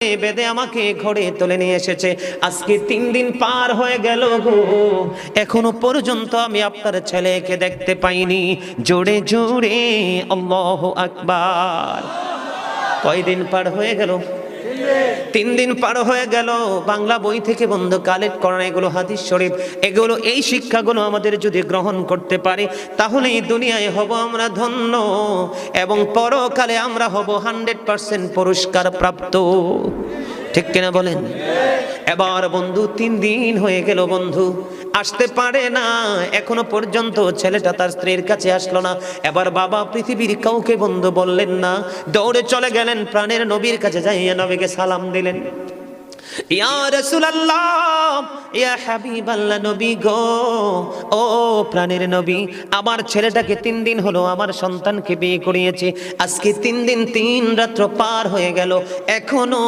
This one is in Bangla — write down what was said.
বেঁধে আমাকে ঘরে তুলে নিয়ে এসেছে। আজকে 3 দিন পার হয়ে গেল গো, এখনো পর্যন্ত আমি আপনার ছেলেকে দেখতে পাইনি। জোরে জোরে আল্লাহু আকবার। কয়দিন পার হয়ে গেল? 3 দিন পার হয়ে গেল। বাংলা বই থেকে বন্ধু কালেক্ট করা এগুলো হাদিস শরীফ, এগুলো এই শিক্ষাগুলো আমাদের যদি গ্রহণ করতে পারি, তাহলে এই দুনিয়ায় হব আমরা ধন্য এবং পরকালে আমরা হব 100% পুরস্কার প্রাপ্ত। ঠিক কিনা বলেন? এবার বন্ধু 3 দিন হয়ে গেল, বন্ধু আসতে পারে না, এখনো পর্যন্ত ছেলেটা তার স্ত্রীর কাছে আসলো না। এবার বাবা পৃথিবীর কাউকে বন্ধু বললেন না, দৌড়ে চলে গেলেন প্রাণের নবীর কাছে, যাইয়া নবীকে সালাম দিলেন। ইয়া রাসূলুল্লাহ, ইয়া হাবিবাল্লাহ, নবী গো, ও প্রাণের নবী, আমার ছেলেটাকে 3 দিন হলো আমার সন্তানকে বিয়ে করিয়েছে। আজকে 3 দিন 3 রাত্র পার হয়ে গেল, এখনো